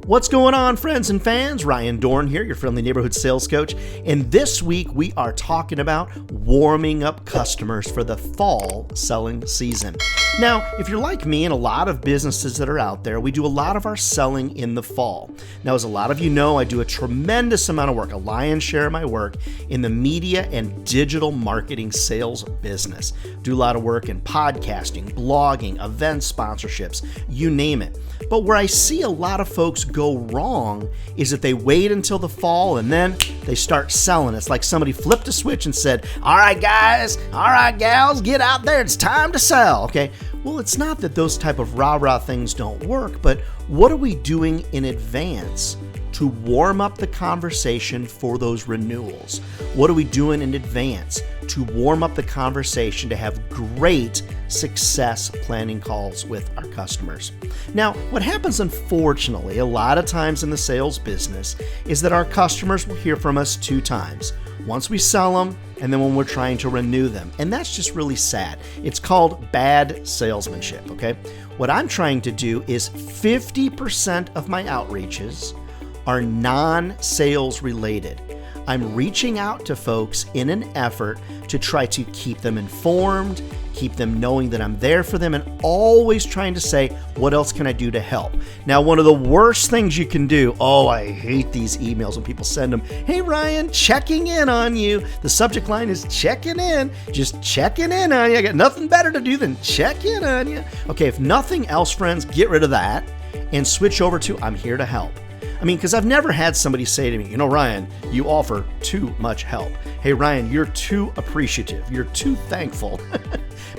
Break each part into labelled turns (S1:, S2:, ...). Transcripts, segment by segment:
S1: What's going on, friends and fans? Ryan Dohrn here, your friendly neighborhood sales coach. And this week we are talking about warming up customers for the fall selling season. Now, if you're like me and a lot of businesses that are out there, we do a lot of our selling in the fall. Now, as a lot of you know, I do a tremendous amount of work, a lion's share of my work in the media and digital marketing sales business. Do a lot of work in podcasting, blogging, event sponsorships, you name it. But where I see a lot of folks go wrong is that they wait until the fall and then they start selling. It's like somebody flipped a switch and said, all right, guys, all right, gals, get out there. It's time to sell. Okay. Well, it's not that those type of rah-rah things don't work, but what are we doing in advance to warm up the conversation for those renewals? What are we doing in advance to warm up the conversation to have great success planning calls with our customers? Now, what happens, unfortunately, a lot of times in the sales business is that our customers will hear from us two times. Once we sell them, and then when we're trying to renew them. And that's just really sad. It's called bad salesmanship, okay? What I'm trying to do is 50% of my outreaches are non-sales related. I'm reaching out to folks in an effort to try to keep them informed, keep them knowing that I'm there for them, and always trying to say, what else can I do to help? Now, one of the worst things you can do, I hate these emails when people send them, hey Ryan, checking in on you. The subject line is checking in, just checking in on you. I got nothing better to do than check in on you. Okay, if nothing else, friends, get rid of that and switch over to I'm here to help. I mean, because I've never had somebody say to me, Ryan, you offer too much help. Hey, Ryan, you're too appreciative. You're too thankful.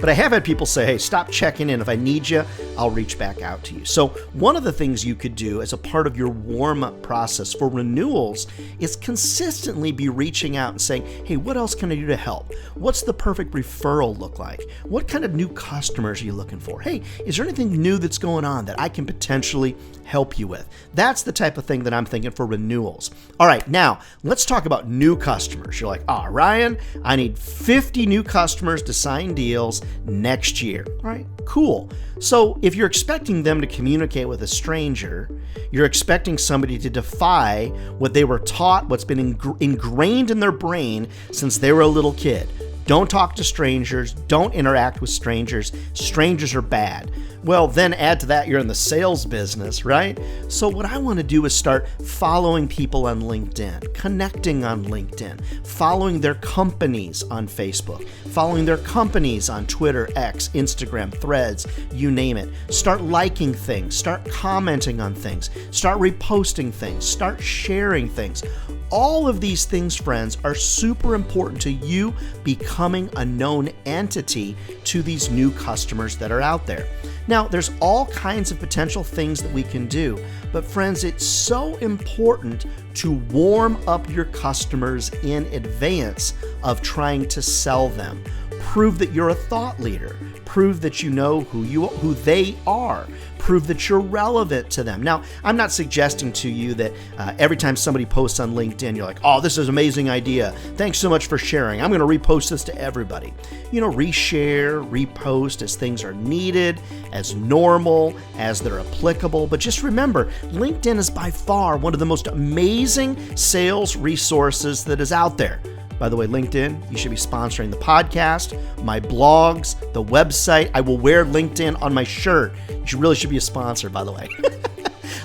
S1: But I have had people say, hey, stop checking in. If I need you, I'll reach back out to you. So one of the things you could do as a part of your warm-up process for renewals is consistently be reaching out and saying, hey, what else can I do to help? What's the perfect referral look like? What kind of new customers are you looking for? Hey, is there anything new that's going on that I can potentially help you with? That's the type of thing that I'm thinking for renewals. All right, now let's talk about new customers. You're like, Ryan, I need 50 new customers to sign deals next year. All right, cool. So if you're expecting them to communicate with a stranger, you're expecting somebody to defy what they were taught, what's been ingrained in their brain since they were a little kid. Don't talk to strangers. Don't interact with strangers. Strangers are bad. Well, then add to that, you're in the sales business, right? So what I want to do is start following people on LinkedIn, connecting on LinkedIn, following their companies on Facebook, following their companies on Twitter, X, Instagram, Threads, you name it. Start liking things, start commenting on things, start reposting things, start sharing things. All of these things, friends, are super important to you becoming a known entity to these new customers that are out there. Now, there's all kinds of potential things that we can do, but friends, it's so important to warm up your customers in advance of trying to sell them. Prove that you're a thought leader. Prove that you know who they are. Prove that you're relevant to them. Now, I'm not suggesting to you that every time somebody posts on LinkedIn, you're like, this is an amazing idea. Thanks so much for sharing. I'm going to repost this to everybody. Reshare, repost as things are needed, as normal, as they're applicable. But just remember, LinkedIn is by far one of the most amazing sales resources that is out there. By the way, LinkedIn, you should be sponsoring the podcast, my blogs, the website. I will wear LinkedIn on my shirt. You really should be a sponsor, by the way.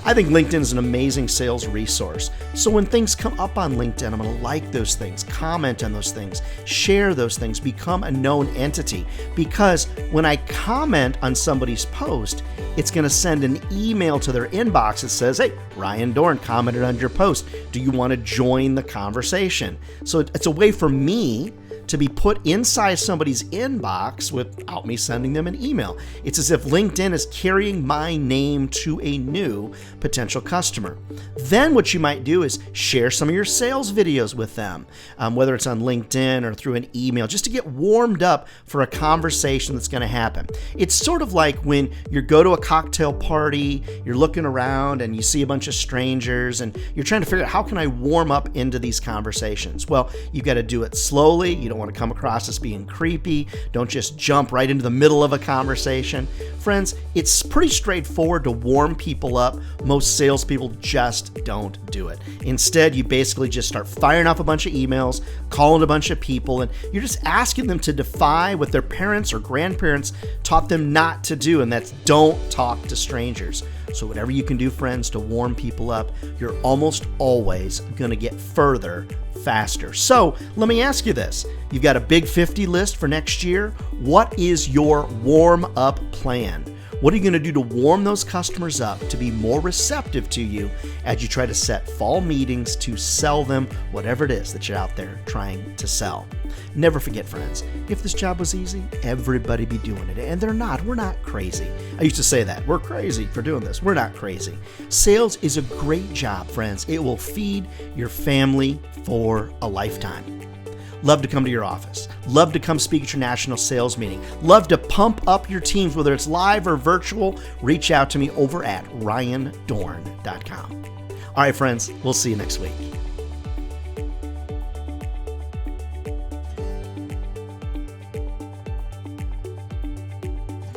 S1: I think LinkedIn is an amazing sales resource. So when things come up on LinkedIn, I'm going to like those things, comment on those things, share those things, become a known entity. Because when I comment on somebody's post, it's going to send an email to their inbox that says, hey, Ryan Dohrn commented on your post. Do you want to join the conversation? So it's a way for me to be put inside somebody's inbox without me sending them an email. It's as if LinkedIn is carrying my name to a new potential customer. Then what you might do is share some of your sales videos with them, whether it's on LinkedIn or through an email, just to get warmed up for a conversation that's going to happen. It's sort of like when you go to a cocktail party, you're looking around and you see a bunch of strangers and you're trying to figure out how can I warm up into these conversations? Well, you got to do it slowly. You don't want to come across as being creepy. Don't just jump right into the middle of a conversation. Friends, it's pretty straightforward to warm people up. Most salespeople just don't do it. Instead, you basically just start firing off a bunch of emails, calling a bunch of people, and you're just asking them to defy what their parents or grandparents taught them not to do, and that's don't talk to strangers. So whatever you can do, friends, to warm people up, you're almost always going to get further faster. So let me ask you this. You've got a big 50 list for next year. What is your warm-up plan? What are you going to do to warm those customers up to be more receptive to you as you try to set fall meetings to sell them whatever it is that you're out there trying to sell? Never forget, friends, if this job was easy, everybody be doing it. And they're not. We're not crazy. I used to say that. We're crazy for doing this. We're not crazy. Sales is a great job, friends. It will feed your family for a lifetime. Love to come to your office. Love to come speak at your national sales meeting. Love to pump up your teams, whether it's live or virtual. Reach out to me over at ryandohrn.com. All right, friends, we'll see you next week.